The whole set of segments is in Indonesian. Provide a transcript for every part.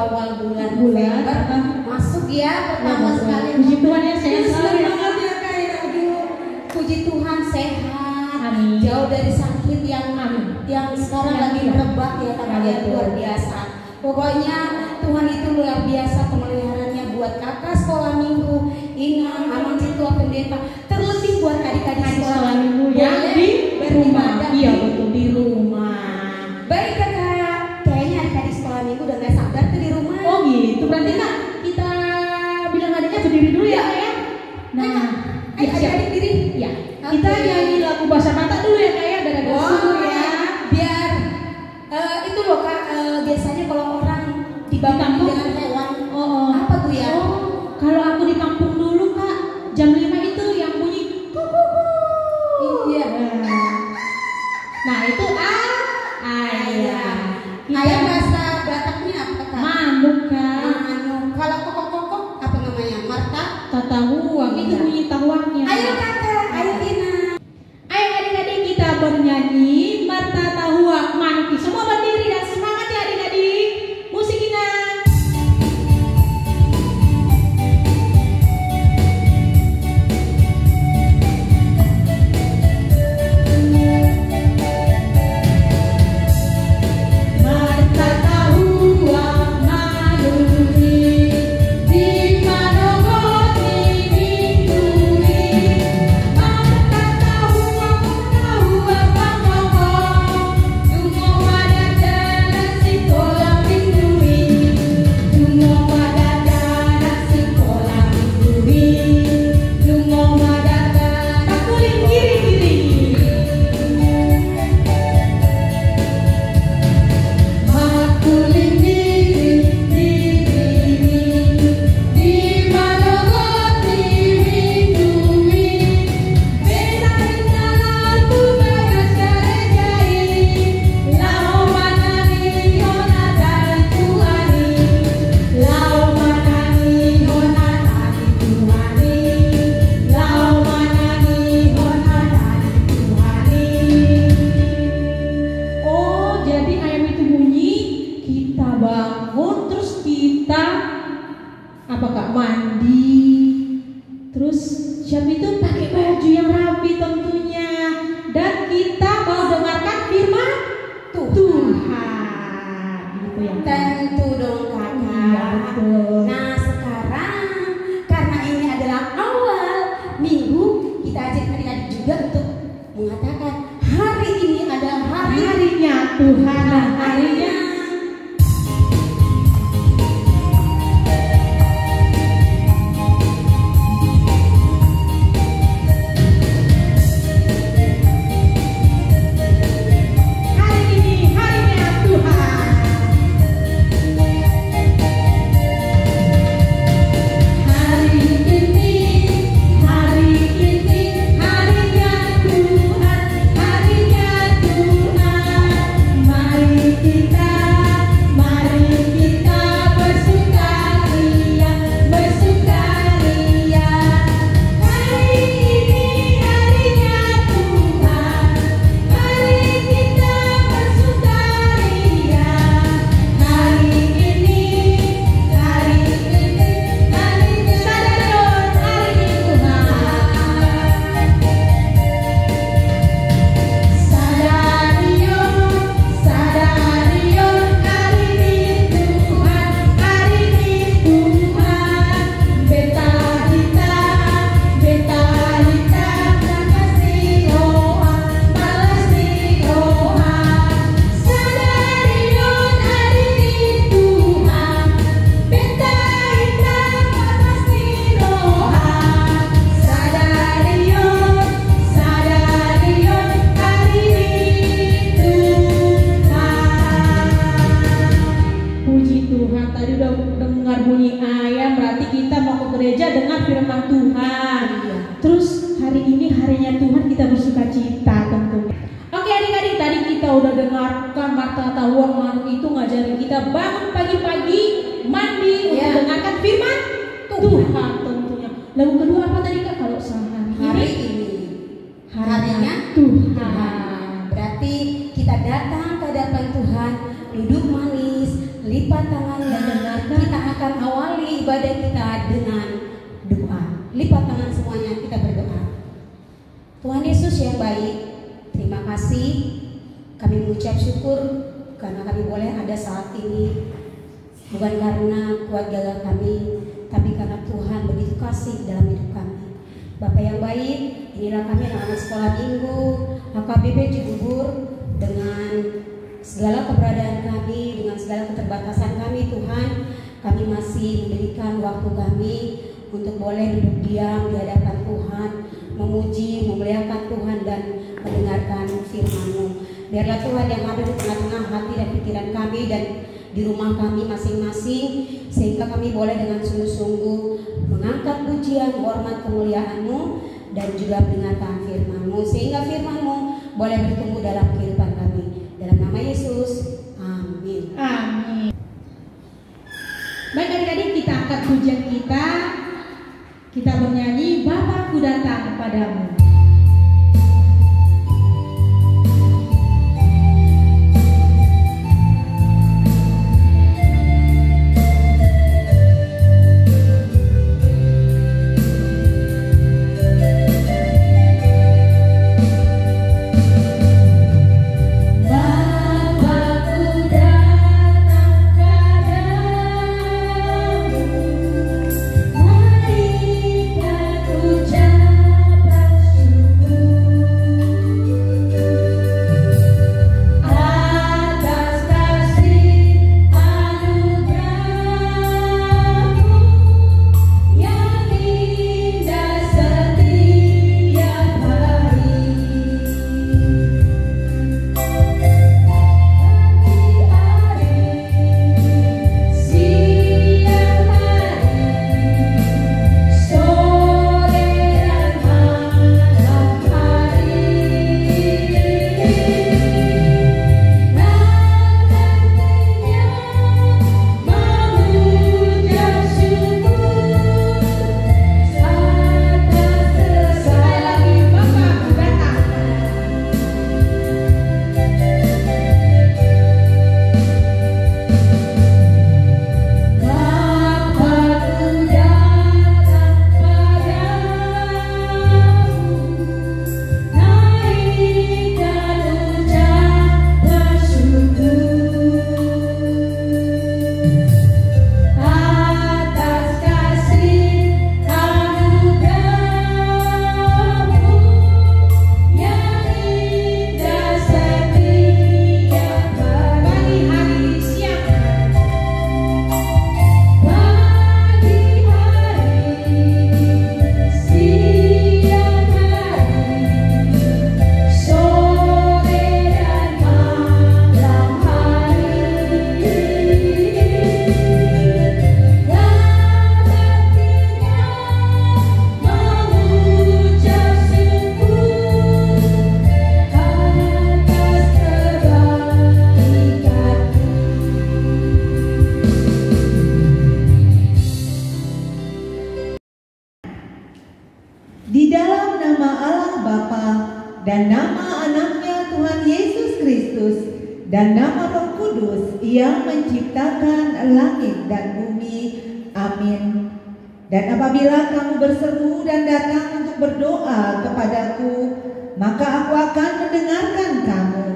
awal bulan November masuk ya pertama sekali. Puji Tuhan ya, sehat selalu ya Kak. Aduh, puji Tuhan sehat. Amin. Jauh dari sakit yang sekarang lagi merebak ya Kak ya, luar biasa. Pokoknya Tuhan itu luar biasa pemeliharaannya buat kakak sekolah minggu, Inang, Amang Citua Pendeta, terlebih buat adik-adik sekolah minggu yang di rumah. Iya betul, di rumah. Baik kakak, kayaknya adik-adik sekolah minggu udah gak sabar tuh di rumah. Oh gitu, berarti Kak kita bilang adiknya berdiri dulu ya Kak ya. Nah, adik-adik diri. Ya, kita nyanyi lagu bahasa Batak dulu ya Kak ya, dan ada suku ya. Biar itu loh Kak, biasanya kalau orang dibangun dengan hewan, apa tuh ya? Kalau aku di kampung dulu Kak, jam 5 itu yang bunyi kuku. Iya. Nah itu ayam. Ayam bahasa Bataknya apa Kak? Manuk Kak. Kalau kokok-kokok apa namanya? Marta? Tatahuang, itu bunyi tahuangnya. Ayo kakak, ayo Ina. Ayo adik-adik kita bernyanyi Marta Tahuang Manuk. Semua berdiri dan semangat ya adik-adik. Musik Ina. Marta Tahuang Manuk di manogoti minggu. Marta Tahuang dungo madadana sekolah minggu. Dungo madadana sekolah minggu. Dungo madadana kuling kiri-kiri. Makuling kiri-kiri di manogoti minggu. Betarin dalam bagas garejai, lau manani hona dari Tuhani, lau manani hona dari Tuhani, lau manani hona dari Tuhani. Oh, jadi ayam itu bunyi, kita bangun, terus kita apa Kak, mandi, terus siap itu pakai baju yang rapi tentunya, dan kita mau dengarkan firman Tuhan. Gitu ya. Tentu dong kakak. Iya, betul. Nah sekarang karena ini adalah awal minggu, kita ajak adik-adik juga untuk mengatakan hari ini adalah Harinya Tuhan, harinya harinya Tuhan. Hari ini harinya Tuhan, harinya Tuhan. Mari kita bersukaria, bersukaria. Hari ini harinya Tuhan, mari kita bersukaria. Hari ini Sadarion, hari Tuhan. Sadarion, hari Tuhan, hari Tuhan. Beta hita balas diroa. Sadarion, hari Tuhan. Beta hita balas diroa. Sadarion, hari Tuhan. Puji Tuhan, tadi udah dengar bunyi ayam, berarti kita mau ke gereja dengan firman Tuhan. Terus hari ini harinya Tuhan, kita bersukacita tentunya. Oke adik-adik, tadi kita udah dengarkan Marta Tahuang Manuk itu ngajarin kita bangun pagi-pagi, mandi untuk dengarkan firman Tuhan tentunya. Lagu kedua apa tadi Kak? Kalau hari ini harinya Tuhan. Berarti kita datang ke hadapan Tuhan, duduk manis, lipat tangan dan dengarkan ibadah kita dengan doa. Lipat tangan semuanya, kita berdoa. Tuhan Yesus yang baik, terima kasih. Kami mengucap syukur karena kami boleh ada saat ini. Bukan karena kuat gagah kami, tapi karena Tuhan begitu kasih dalam hidup kami. Bapak yang baik, inilah kami anak-anak sekolah minggu HKBP Cibubur, dengan segala keberadaan kami, dengan segala keterbatasan kami Tuhan, kami masih memberikan waktu kami untuk boleh duduk diam di hadapan Tuhan, memuji, memuliakan Tuhan dan mendengarkan firman-Mu. Biarlah Tuhan yang ada di tengah-tengah hati dan pikiran kami dan di rumah kami masing-masing, sehingga kami boleh dengan sungguh-sungguh mengangkat pujian, hormat, kemuliaan-Mu dan juga mendengarkan firman-Mu, sehingga firman-Mu boleh bertumbuh dalam kehidupan kami. Dalam nama Yesus, amin. Amin. Baik adik-adik, kita angkat pujian kita. Kita bernyanyi, Bapakku datang kepadamu. Di dalam nama Allah Bapa dan nama anaknya Tuhan Yesus Kristus dan nama Roh Kudus yang menciptakan langit dan bumi. Amin. Dan apabila kamu berseru dan datang untuk berdoa kepadaku, maka aku akan mendengarkan kamu.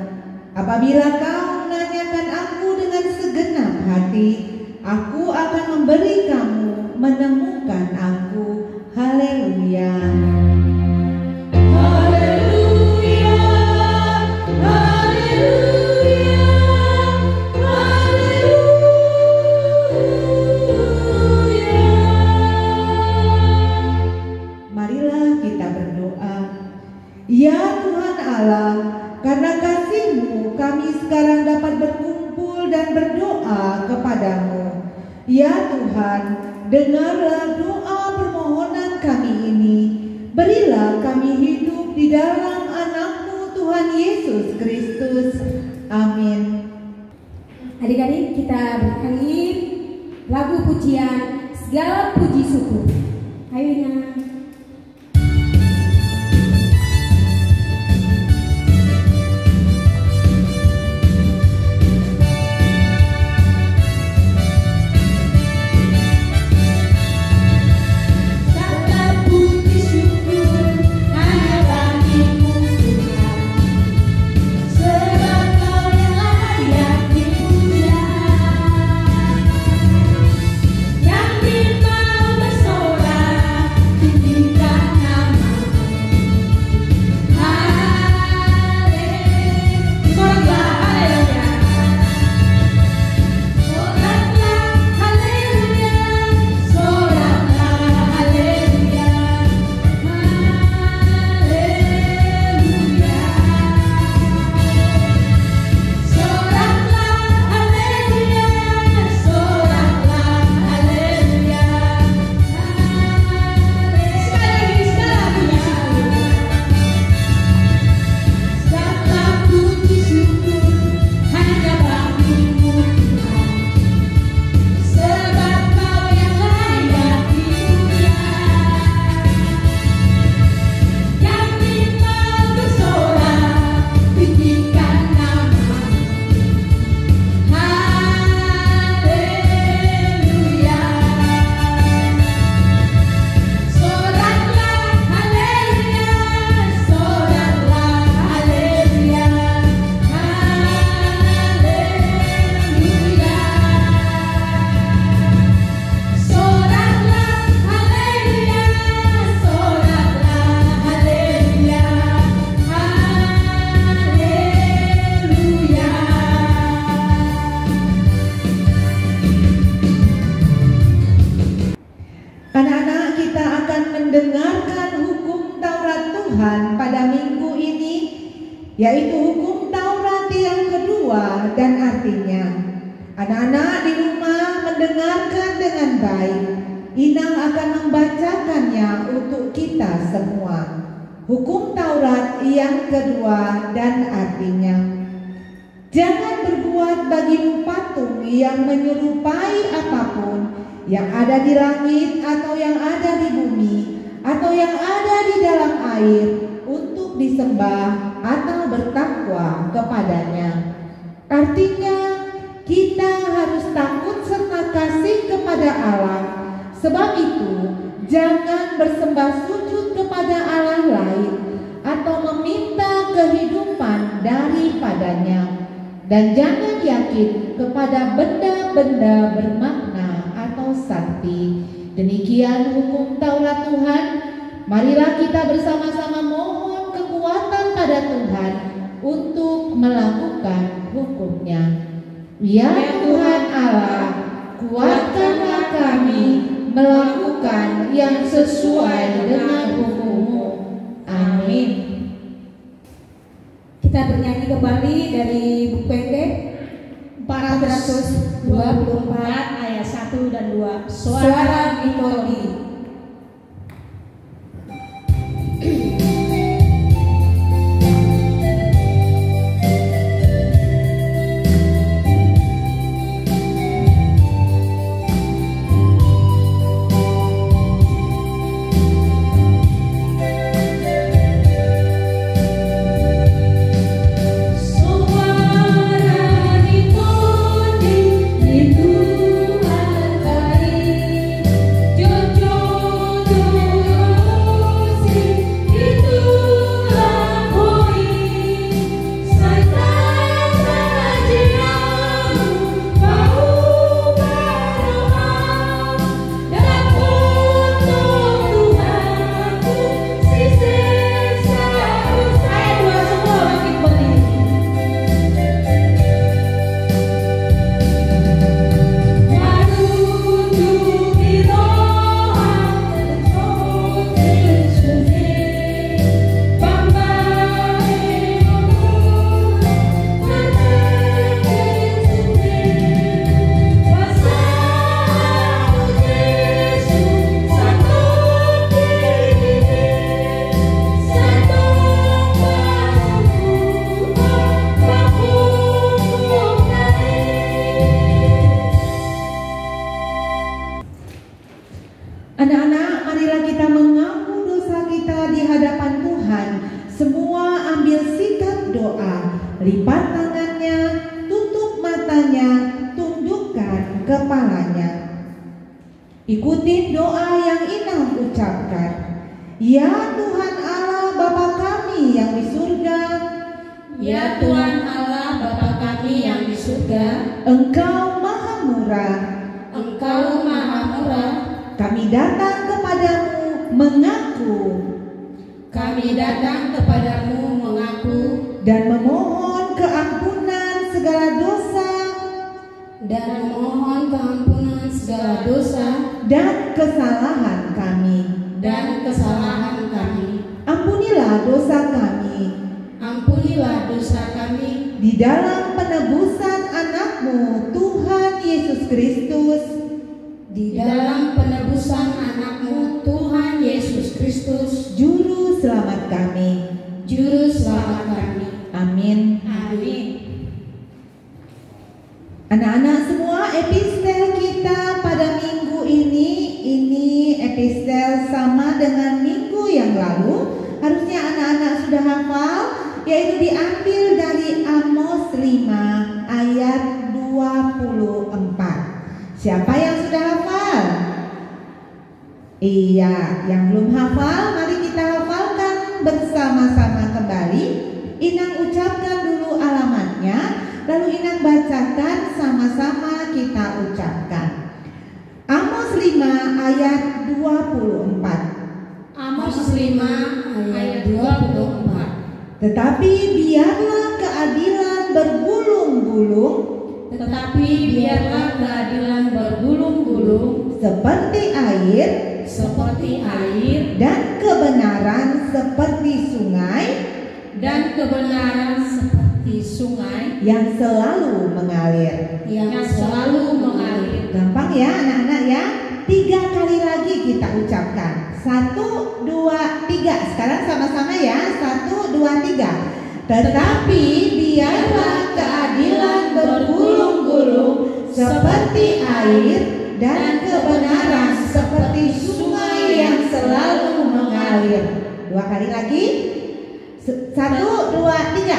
Apabila kau menanyakan aku dengan segenap hati, aku akan memberi kamu menemukan aku. Haleluya. Haleluya. Haleluya. Haleluya. Marilah kita berdoa. Ya Tuhan Allah, karena kasih-Mu kami sekarang dapat berkumpul dan berdoa kepadamu. Ya Tuhan, dengarlah doa permohonan kami ini. Berilah kami hidup di dalam anak-Mu Tuhan Yesus Kristus. Amin. Adik-adik, kita bernyanyi lagu pujian Segala Puji Syukur. Ayo nyanyi. yaitu hukum Taurat yang kedua, dan artinya. Anak-anak di rumah mendengarkan dengan baik. Inang akan membacakannya untuk kita semua. Hukum Taurat yang kedua dan artinya. Jangan berbuat bagimu patung yang menyerupai apapun yang ada di langit atau yang ada di bumi atau yang ada di dalam air untuk disembah atau bertakwa kepadanya. Artinya, kita harus takut serta kasih kepada Allah. Sebab itu, jangan bersembah sujud kepada Allah lain atau meminta kehidupan daripadanya. Dan jangan yakin kepada benda-benda bermakna atau sakti. Demikian hukum Taurat Tuhan. Marilah kita bersama-sama mohon kekuatan pada Tuhan untuk melakukan hukum-Nya. Ya Tuhan Allah, kuatkanlah kami melakukan yang sesuai dengan hukum-Mu. Amin. Kita bernyanyi kembali dari buku pendek 424 ayat 1 dan 2. Suara Mitodi. Anak-anak, marilah kita mengaku dosa kita di hadapan Tuhan. Semua ambil sikap doa, lipat tangannya, tutup matanya, tundukkan kepalanya. Ikuti doa yang Inang ucapkan. Ya Tuhan Allah Bapa kami yang di surga, Ya Tuhan Allah Bapa kami yang di surga, Engkau maha murah. Engkau maha murah. Kami datang kepadamu mengaku Kami datang kepadamu mengaku dan memohon keampunan segala dosa dan memohon keampunan segala dosa dan kesalahan kami. Ampunilah dosa kami. Ampunilah dosa kami Di dalam penebusan Anak-Mu Tuhan Yesus Kristus, di dalam penebusan Anak-Mu Tuhan Yesus Kristus, Juru Selamat kami. Juru Selamat kami. Amin. Amin. Anak-anak semua, epistel kita pada minggu ini epistel sama dengan minggu yang lalu. Harusnya anak-anak sudah hafal, yaitu diambil dari Amos 5 ayat 24. Siapa yang sudah hafal? Iya, yang belum hafal, mari kita hafalkan bersama-sama kembali. Inang ucapkan dulu alamatnya, lalu Inang bacakan, sama-sama kita ucapkan. Amos 5 ayat 24. Amos 5 ayat 24. Tetapi biarlah keadilan bergulung-gulung, Tetapi biarlah keadilan bergulung-gulung seperti air dan dan kebenaran seperti sungai dan kebenaran seperti sungai yang selalu mengalir. Gampang ya anak-anak ya. 3 kali lagi kita ucapkan. 1, 2, 3. Sekarang sama-sama ya. 1, 2, 3. Tetapi biarlah keadilan bergulung-gulung seperti air dan kebenaran seperti sungai yang selalu mengalir. 2 kali lagi. 1, 2, 3.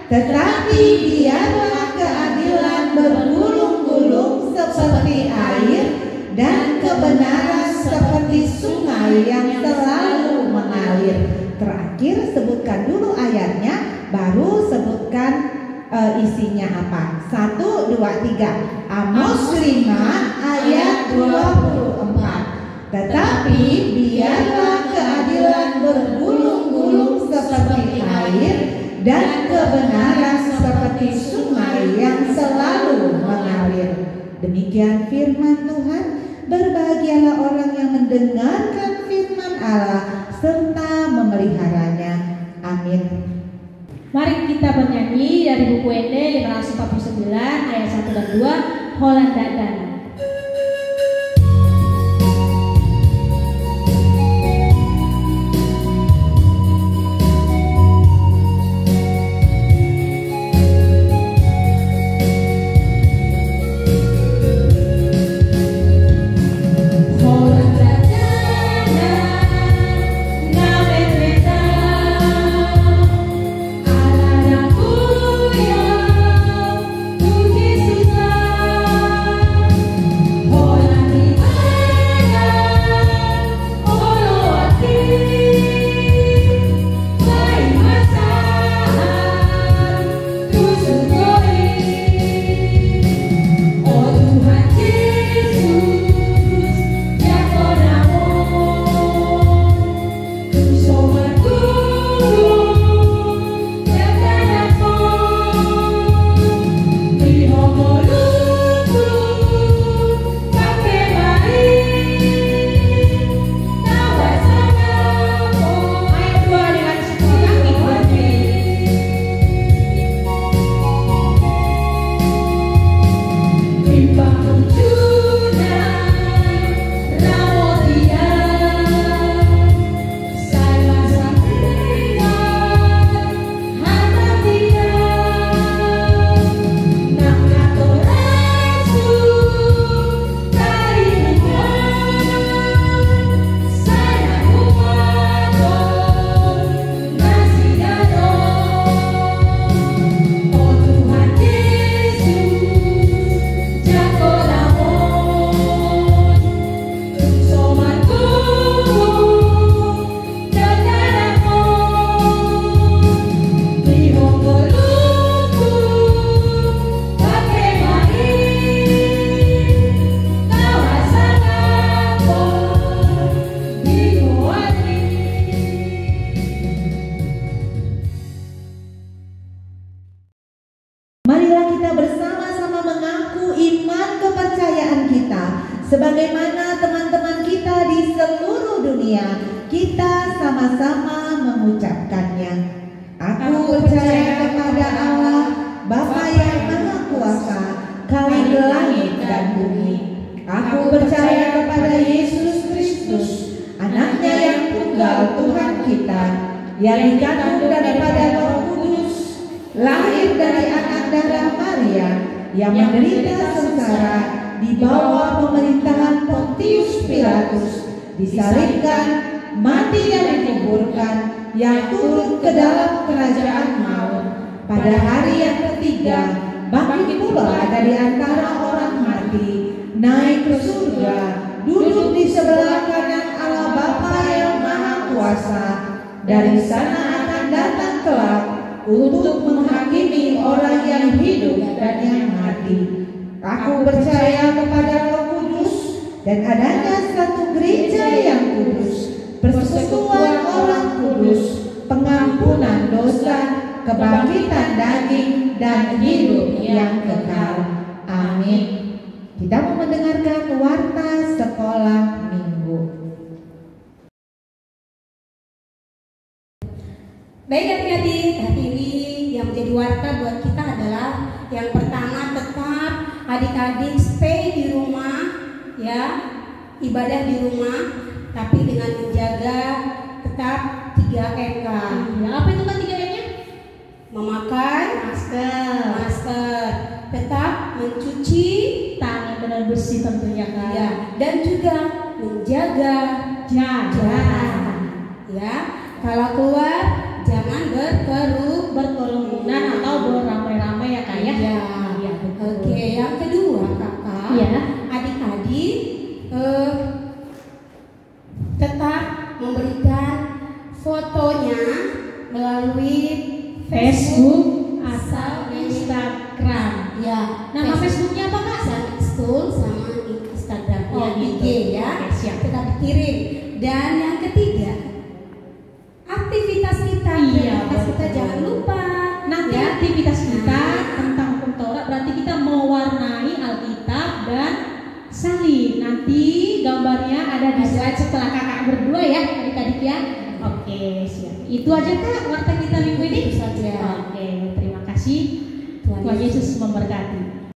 Tetapi biarlah keadilan bergulung-gulung seperti air dan kebenaran seperti sungai yang selalu mengalir. Terakhir sebutkan dulu ayatnya, baru sebutkan isinya apa. 1, 2, 3. Amos 5 ayat 24. Tetapi biarlah keadilan bergulung-gulung seperti air dan kebenaran seperti sungai yang selalu mengalir. Demikian firman Tuhan. Berbahagialah orang yang mendengarkan firman Allah serta memeliharanya. Amin. Mari kita bernyanyi dari buku ND 549 ayat 1 dan 2, Holanda Dana. Sebagaimana teman-teman kita di seluruh dunia, kita sama-sama mengucapkannya. Aku percaya kepada Allah, Bapa yang Maha Kuasa, Khalik langit dan bumi. Aku percaya kepada Yesus Kristus, Anaknya yang tunggal Tuhan kita, yang dikandung daripada Roh Kudus, lahir dari anak darah Maria, yang menderita sengsara di bawah pemerintahan Pontius Pilatus, disalibkan, mati dan dikuburkan, yang turun ke dalam kerajaan maut. Pada hari yang ketiga, bangkit pula dari antara orang mati, naik ke surga, duduk di sebelah kanan Allah Bapa yang Maha Kuasa. Dari sana akan datang kelak untuk menghakimi orang yang hidup dan yang mati. Aku percaya kepada Roh Kudus dan adanya satu gereja yang kudus, persekutuan orang kudus, pengampunan dosa, kebangkitan daging, dan hidup yang kekal. Amin. Kita mau mendengarkan warta sekolah minggu. Baik adik-adik, yang menjadi warta buat kita adalah yang pertama, tetap adik-adik stay di rumah ya, ibadah di rumah, tapi dengan menjaga tetap 3M. Ya, apa itu kan 3M-nya? Memakai masker, tetap mencuci Tangan benar bersih tentunya kan. ya, dan juga menjaga jarak ya. Kalau keluar jangan berkerumunan atau beramai-ramai ya kak ya. Iya, betul. Oke, yang kedua kakak, Iya. adik-adik tetap memberikan fotonya melalui Facebook atau Instagram. Ya, Nama Facebooknya apa kak? School sama Instagramnya Oh, IG gitu. ya. Oke, siap. Tetap dikirim. Dan yang ketiga, aktivitas kita. Iya, Aktivitas kita betul. jangan lupa. Nanti ya. aktivitas kita tentang hukum Taurat berarti kita mewarnai Alkitab dan salin. Nanti gambarnya ada di slide setelah kakak berdua ya adik-adik ya. Oke, siap. Itu aja kak warta kita minggu ini. Itu saja. Oke, terima kasih. Tuhan Yesus memberkati.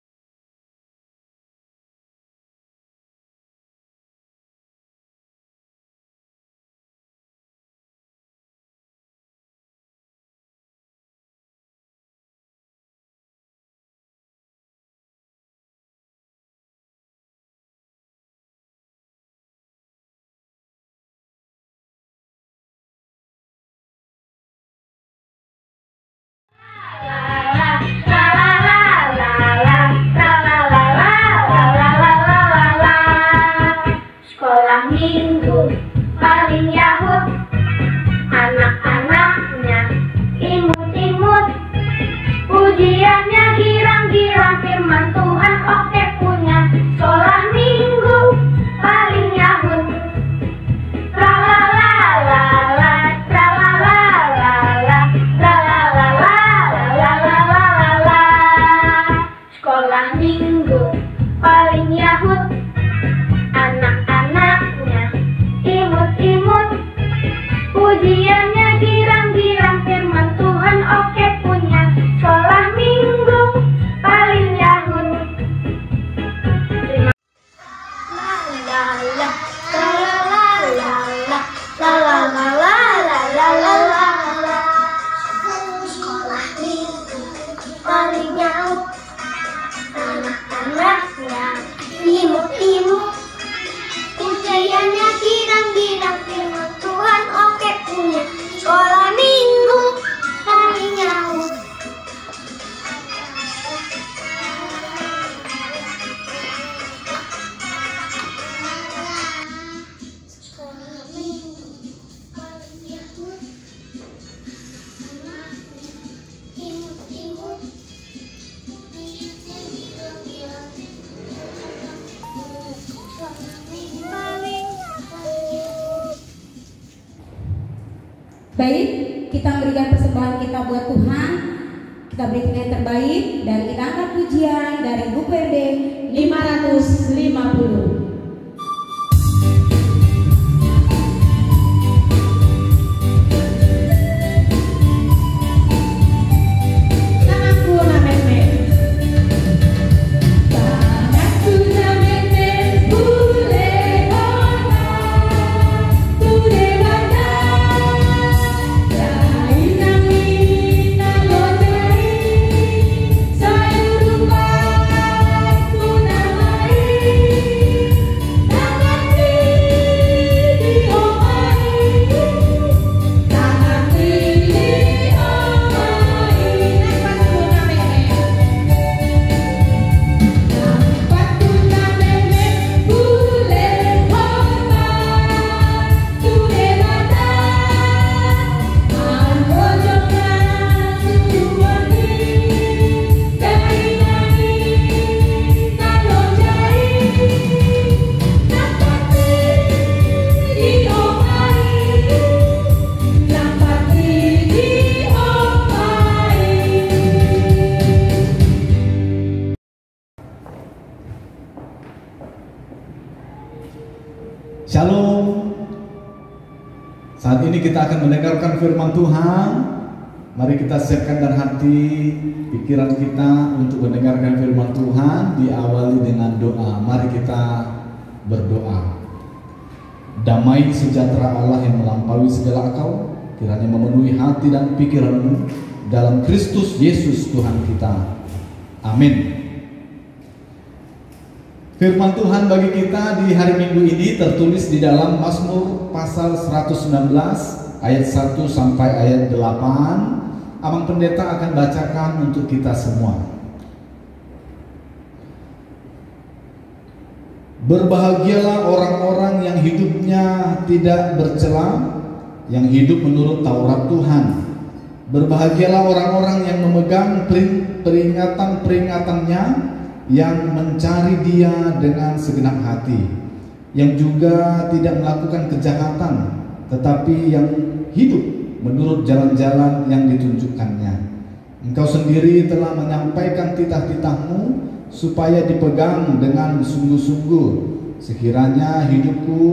Sekolah minggu paling Yahud, anak-anaknya imut-imut, ujiannya girang-girang, firman Tuhan oke punya. Sekolah minggu paling Yahud, tralalalala, tralalalala, tralalalala. Sekolah minggu paling Yahud, anak-anaknya imut-imut, ujiannya girang-girang, firman Tuhan oke punya. Sekolah minggu paling Yahud. Sekolah minggu paling Yahud, anak-anaknya imut-imut, ujiannya girang-girang, firman Tuhan oke punya. Sekolah minggu paling Yahud. Sekolah minggu paling Yahud, imut-imut, Baik, kita memberikan persembahan kita buat Tuhan. Kita berikan yang terbaik dan kita angkat pujian dari buku MD 550. Shalom. Saat ini kita akan mendengarkan firman Tuhan Mari kita siapkan dan hati pikiran kita untuk mendengarkan firman Tuhan, diawali dengan doa. Mari kita berdoa. Damai sejahtera Allah yang melampaui segala akal kiranya memenuhi hati dan pikiranmu dalam Kristus Yesus Tuhan kita. Amin. Firman Tuhan bagi kita di hari Minggu ini tertulis di dalam Mazmur pasal 119 ayat 1 sampai ayat 8. Abang Pendeta akan bacakan untuk kita semua. Berbahagialah orang-orang yang hidupnya tidak bercela, yang hidup menurut Taurat Tuhan. Berbahagialah orang-orang yang memegang peringatan-peringatannya, yang mencari Dia dengan segenap hati, yang juga tidak melakukan kejahatan, tetapi yang hidup menurut jalan-jalan yang ditunjukkannya. Engkau sendiri telah menyampaikan titah-titahmu supaya dipegang dengan sungguh-sungguh. Sekiranya hidupku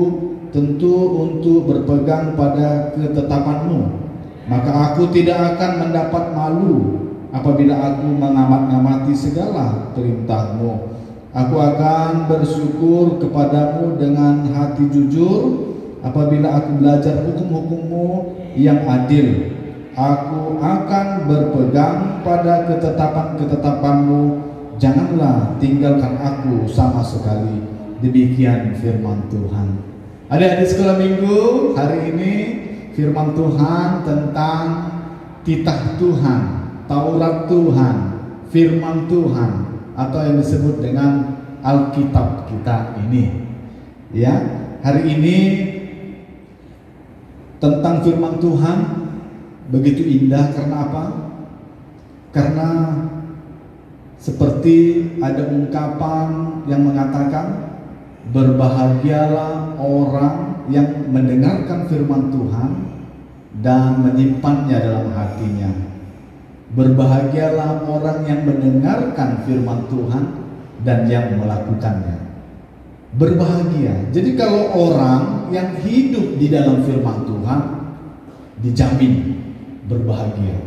tentu untuk berpegang pada ketetapanmu, maka aku tidak akan mendapat malu apabila aku mengamat-ngamati segala perintahmu. Aku akan bersyukur kepadamu dengan hati jujur apabila aku belajar hukum-hukummu yang adil. Aku akan berpegang pada ketetapan-ketetapanmu. Janganlah tinggalkan aku sama sekali. Demikian firman Tuhan. Adik-adik sekolah minggu, hari ini firman Tuhan tentang titah Tuhan, Taurat Tuhan, firman Tuhan, atau yang disebut dengan Alkitab kita ini. Ya, hari ini tentang firman Tuhan begitu indah. Karena apa? Karena seperti ada ungkapan yang mengatakan, berbahagialah orang yang mendengarkan firman Tuhan dan menyimpannya dalam hatinya. Berbahagialah orang yang mendengarkan firman Tuhan dan yang melakukannya. Berbahagia. Jadi kalau orang yang hidup di dalam firman Tuhan dijamin berbahagia.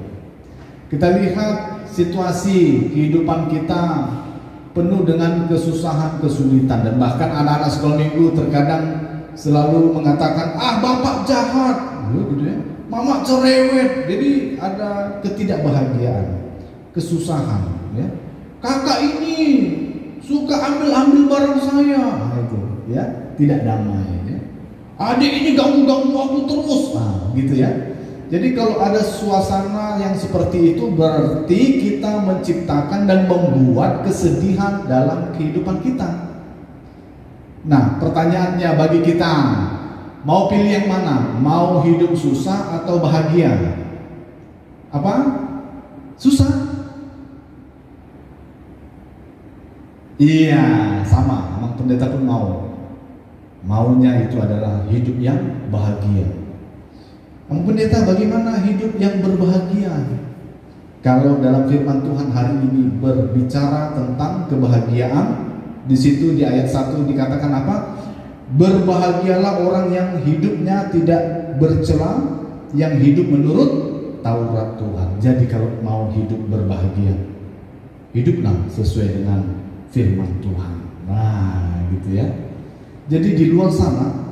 Kita lihat situasi kehidupan kita penuh dengan kesusahan, kesulitan, dan bahkan anak-anak sekolah minggu terkadang selalu mengatakan, bapak jahat, gitu ya, mama cerewet. Jadi ada ketidakbahagiaan, kesusahan, ya. Kakak ini suka ambil barang saya, itu ya, tidak damai, ya. Adik ini ganggu aku terus, gitu ya. Jadi kalau ada suasana yang seperti itu, berarti kita menciptakan dan membuat kesedihan dalam kehidupan kita. Nah, pertanyaannya bagi kita, mau pilih yang mana? Mau hidup susah atau bahagia? Apa? Susah? Iya, sama. Emang pendeta pun maunya itu adalah hidup yang bahagia. Emang pendeta, bagaimana hidup yang berbahagia? Kalau dalam firman Tuhan hari ini berbicara tentang kebahagiaan, di situ di ayat 1 dikatakan apa? Berbahagialah orang yang hidupnya tidak bercela, yang hidup menurut Taurat Tuhan. Jadi kalau mau hidup berbahagia, hiduplah sesuai dengan firman Tuhan. Nah, gitu ya. Jadi di luar sana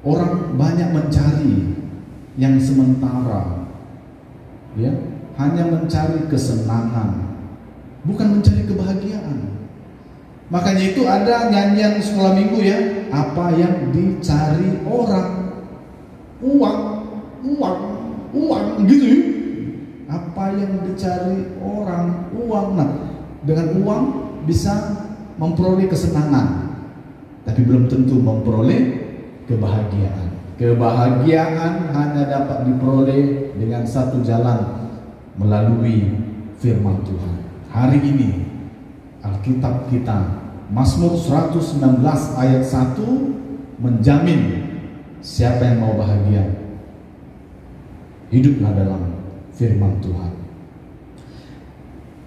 orang banyak mencari yang sementara, ya, hanya mencari kesenangan, bukan mencari kebahagiaan. Makanya itu ada nyanyian sekolah minggu, ya, apa yang dicari orang? Uang, gitu ya. Apa yang dicari orang? Uang. Nah, dengan uang bisa memperoleh kesenangan, tapi belum tentu memperoleh kebahagiaan. Kebahagiaan hanya dapat diperoleh dengan satu jalan, melalui firman Tuhan. Hari ini Alkitab kita, Mazmur 119 ayat 1 menjamin siapa yang mau bahagia, hiduplah dalam firman Tuhan.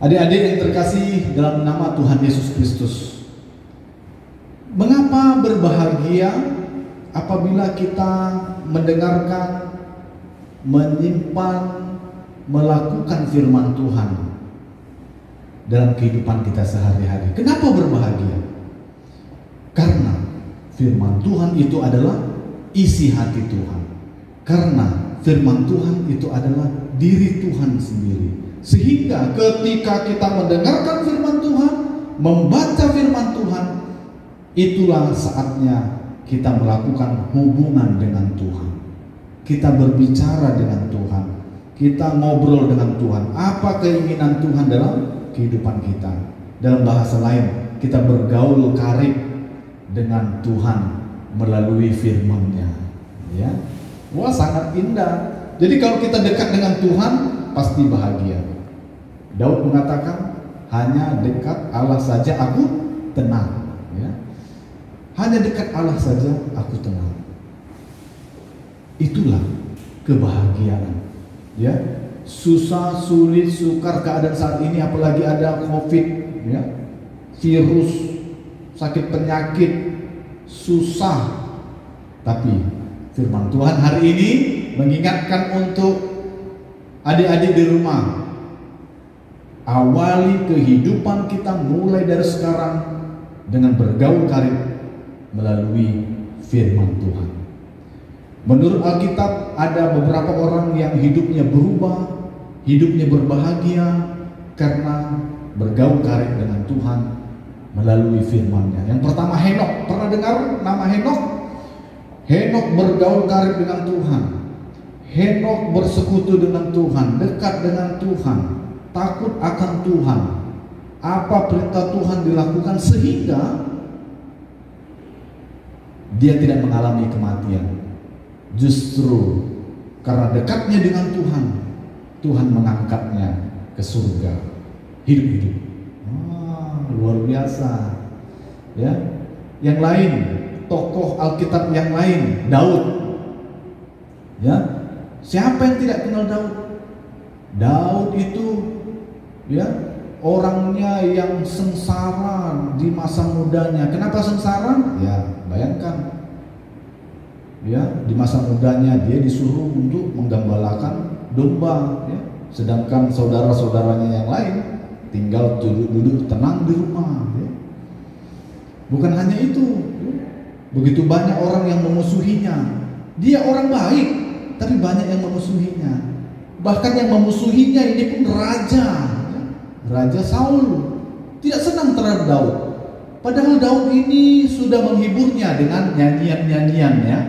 Adik-adik yang terkasih dalam nama Tuhan Yesus Kristus, mengapa berbahagia apabila kita mendengarkan, menyimpan melakukan firman Tuhan dalam kehidupan kita sehari-hari. Kenapa berbahagia? Karena firman Tuhan itu adalah isi hati Tuhan. Karena firman Tuhan itu adalah diri Tuhan sendiri. Sehingga ketika kita mendengarkan firman Tuhan, membaca firman Tuhan, itulah saatnya kita melakukan hubungan dengan Tuhan. Kita berbicara dengan Tuhan. Kita ngobrol dengan Tuhan. Apa keinginan Tuhan dalam kehidupan kita? Dalam bahasa lain, kita bergaul karib dengan Tuhan melalui firman-Nya. Ya, wah, sangat indah. Jadi kalau kita dekat dengan Tuhan, pasti bahagia. Daud mengatakan, hanya dekat Allah saja aku tenang. Ya, hanya dekat Allah saja aku tenang. Itulah kebahagiaan. Ya, susah, sulit, sukar keadaan saat ini, apalagi ada COVID, ya, virus, sakit penyakit, susah. Tapi firman Tuhan hari ini mengingatkan untuk adik-adik di rumah, awali kehidupan kita mulai dari sekarang dengan bergaul karib melalui firman Tuhan. Menurut Alkitab ada beberapa orang yang hidupnya berubah, hidupnya berbahagia karena bergaul karib dengan Tuhan melalui firman-Nya. Yang pertama, Henokh. Pernah dengar nama Henokh? Henokh bergaul karib dengan Tuhan. Henokh bersekutu dengan Tuhan, dekat dengan Tuhan, takut akan Tuhan. Apa perintah Tuhan dilakukan sehingga dia tidak mengalami kematian. Justru karena dekatnya dengan Tuhan, Tuhan mengangkatnya ke surga, hidup-hidup. Luar biasa. Ya. Yang lain, tokoh Alkitab yang lain, Daud. Ya. Siapa yang tidak kenal Daud? Daud itu, ya, orangnya yang sengsara di masa mudanya. Kenapa sengsara? Ya, bayangkan. Ya, di masa mudanya dia disuruh untuk menggembalakan domba, ya. Sedangkan saudara-saudaranya yang lain tinggal duduk tenang di rumah, ya. Bukan hanya itu, ya. Begitu banyak orang yang memusuhinya. Dia orang baik, tapi banyak yang memusuhinya. Bahkan yang memusuhinya ini pun raja, ya. Raja Saul tidak senang terhadap Daud. Padahal Daud ini sudah menghiburnya dengan nyanyian-nyanyian, ya.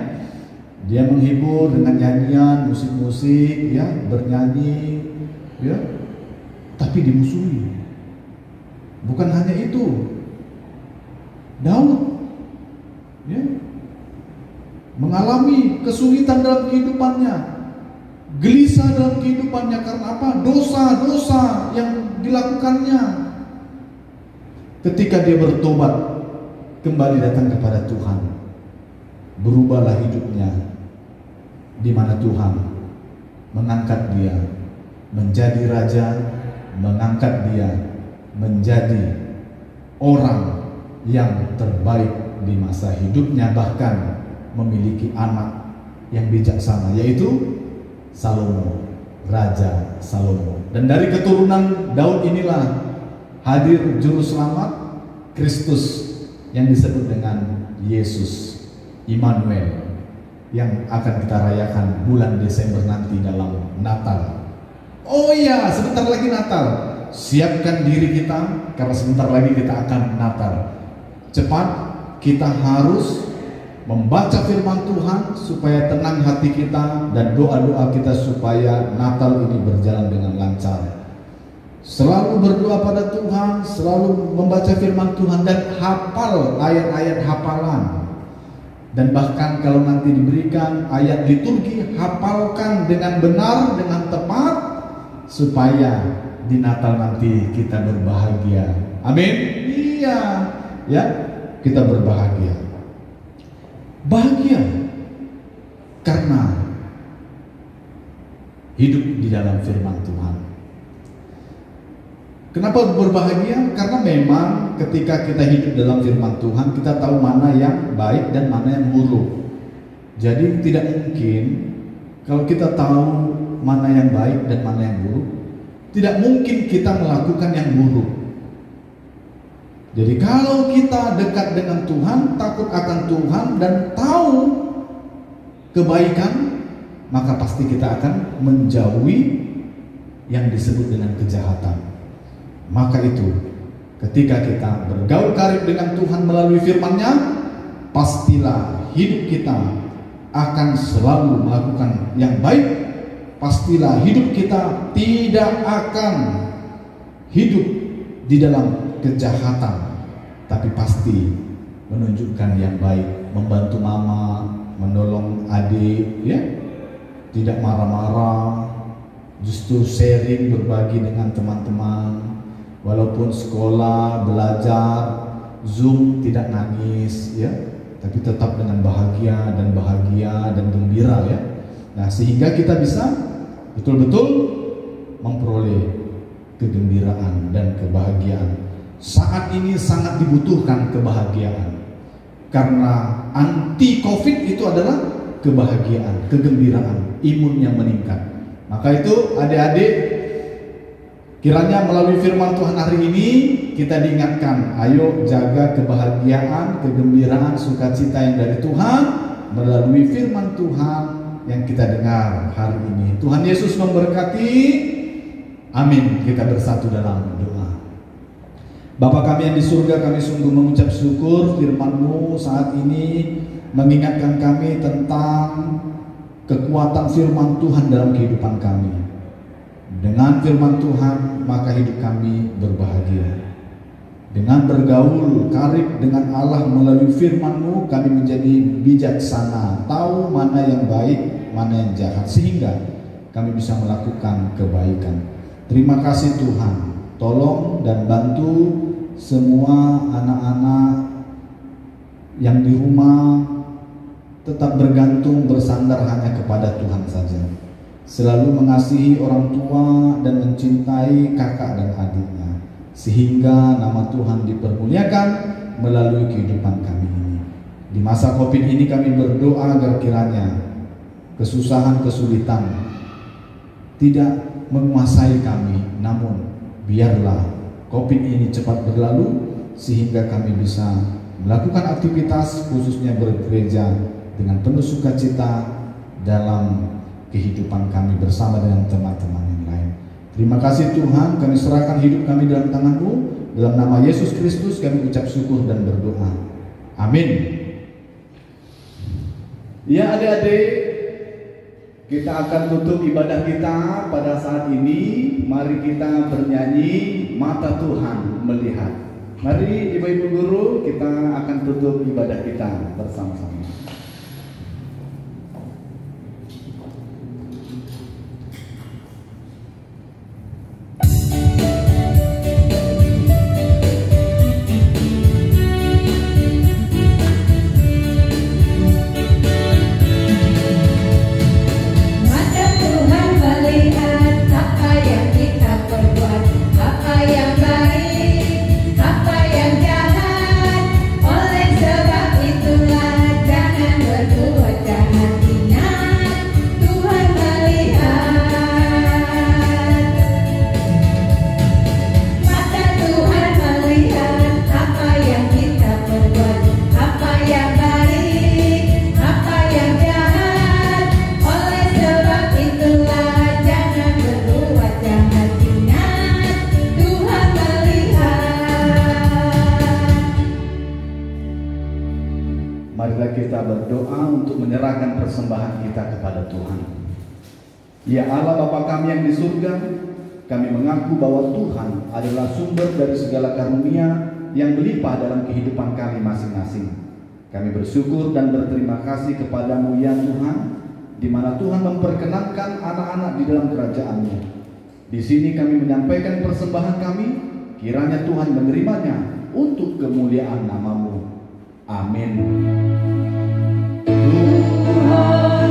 Dia menghibur dengan nyanyian, musik-musik, ya, bernyanyi, ya. Tapi dimusuhi. Bukan hanya itu, Daud, ya, mengalami kesulitan dalam kehidupannya, gelisah dalam kehidupannya karena apa? Dosa-dosa yang dilakukannya. Ketika dia bertobat, kembali datang kepada Tuhan, berubahlah hidupnya, di mana Tuhan mengangkat dia menjadi raja, mengangkat dia menjadi orang yang terbaik di masa hidupnya, bahkan memiliki anak yang bijaksana, yaitu Salomo, Raja Salomo. Dan dari keturunan Daud inilah hadir juru selamat Kristus yang disebut dengan Yesus Immanuel, yang akan kita rayakan bulan Desember nanti dalam Natal. Oh iya, sebentar lagi Natal. Siapkan diri kita, karena sebentar lagi kita akan Natal. Cepat, kita harus membaca firman Tuhan supaya tenang hati kita, dan doa-doa kita supaya Natal ini berjalan dengan lancar. Selalu berdoa pada Tuhan, selalu membaca firman Tuhan, dan hafal ayat-ayat hafalan. Dan bahkan kalau nanti diberikan ayat liturgi, hafalkan dengan benar, dengan tepat, supaya di Natal nanti kita berbahagia. Amin. Iya, ya, kita berbahagia. Bahagia karena hidup di dalam firman Tuhan. Kenapa berbahagia? Karena memang ketika kita hidup dalam firman Tuhan, kita tahu mana yang baik dan mana yang buruk. Jadi tidak mungkin kalau kita tahu mana yang baik dan mana yang buruk. Tidak mungkin kita melakukan yang buruk. Jadi kalau kita dekat dengan Tuhan, takut akan Tuhan dan tahu kebaikan, maka pasti kita akan menjauhi yang disebut dengan kejahatan. Maka itu, ketika kita bergaul karib dengan Tuhan melalui firman-Nya, pastilah hidup kita akan selalu melakukan yang baik. Pastilah hidup kita tidak akan hidup di dalam kejahatan, tapi pasti menunjukkan yang baik, membantu mama, menolong adik, ya, tidak marah-marah, justru sharing, berbagi dengan teman-teman, walaupun sekolah, belajar, Zoom, tidak nangis, ya, tapi tetap dengan bahagia dan gembira, ya. Nah, sehingga kita bisa betul-betul memperoleh kegembiraan dan kebahagiaan. Saat ini sangat dibutuhkan kebahagiaan, karena anti COVID itu adalah kebahagiaan, kegembiraan, imun yang meningkat. Maka itu adik-adik, kiranya melalui firman Tuhan hari ini kita diingatkan, ayo jaga kebahagiaan, kegembiraan, sukacita yang dari Tuhan melalui firman Tuhan yang kita dengar hari ini. Tuhan Yesus memberkati. Amin. Kita bersatu dalam doa. Bapa kami yang di surga, kami sungguh mengucap syukur firman-Mu saat ini mengingatkan kami tentang kekuatan firman Tuhan dalam kehidupan kami. Dengan firman Tuhan, maka hidup kami berbahagia. Dengan bergaul karib dengan Allah melalui firman-Mu, kami menjadi bijaksana, tahu mana yang baik, mana yang jahat, sehingga kami bisa melakukan kebaikan. Terima kasih Tuhan. Tolong dan bantu semua anak-anak yang di rumah tetap bergantung, bersandar hanya kepada Tuhan saja. Selalu mengasihi orang tua dan mencintai kakak dan adiknya, sehingga nama Tuhan dipermuliakan melalui kehidupan kami ini. Di masa COVID ini kami berdoa agar kiranya kesusahan, kesulitan tidak menguasai kami, namun biarlah COVID ini cepat berlalu sehingga kami bisa melakukan aktivitas, khususnya bergereja dengan penuh sukacita dalam kehidupan kami bersama dengan teman-teman yang lain. Terima kasih Tuhan, kami serahkan hidup kami dalam tangan-Mu. Dalam nama Yesus Kristus kami ucap syukur dan berdoa. Amin. Ya adik-adik, kita akan tutup ibadah kita pada saat ini. Mari kita bernyanyi Mata Tuhan Melihat. Mari Ibu-ibu guru, kita akan tutup ibadah kita bersama-sama. Marilah kita berdoa untuk menyerahkan persembahan kita kepada Tuhan. Ya Allah Bapa kami yang di surga, kami mengaku bahwa Tuhan adalah sumber dari segala karunia yang berlimpah dalam kehidupan kami masing-masing. Kami bersyukur dan berterima kasih kepada-Mu ya Tuhan, di mana Tuhan memperkenankan anak-anak di dalam kerajaan-Mu. Di sini kami menyampaikan persembahan kami, kiranya Tuhan menerimanya untuk kemuliaan nama-Mu. Amin. Tuhan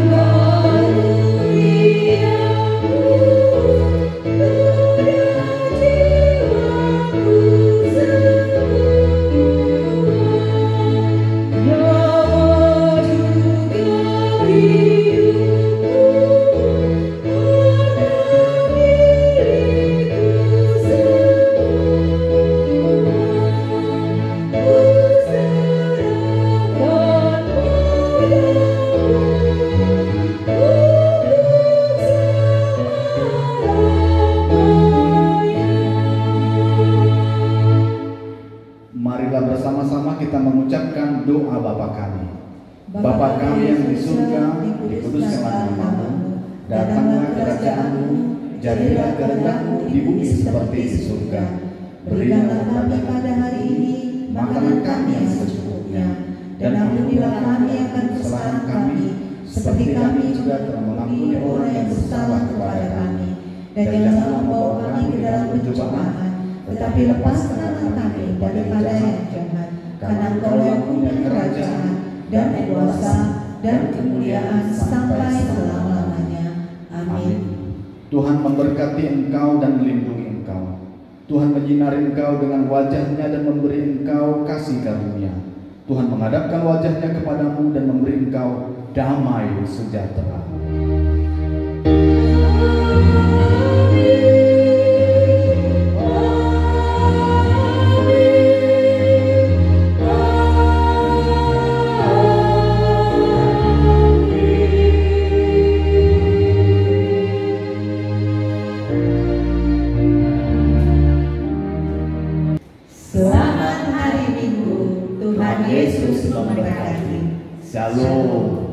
Marilah bersama-sama kita mengucapkan doa Bapa kami. Bapa kami yang di surga, dikuduskanlah namamu, datanglah kerajaan-Mu, jadilah kehendak-Mu di bumi seperti di surga. Berikanlah kami pada hari ini makanan kami yang secukupnya, dan ampunilah kami akan kesalahan kami, seperti kami juga telah mengampuni orang yang bersalah kepada kami. Dan janganlah membawa kami ke dalam pencobaan, tetapi lepaskanlah kami daripada yang jahat. Karena Engkau yang punya kerajaan dan kuasa dan kemuliaan sampai selama-lamanya. Amin. Tuhan memberkati engkau dan melindungi engkau. Tuhan menyinari engkau dengan wajahnya dan memberi engkau kasih karunia. Tuhan menghadapkan wajahnya kepadamu dan memberi engkau damai sejahtera. Selamat hari Minggu, Tuhan Yesus memberkati. Shalom.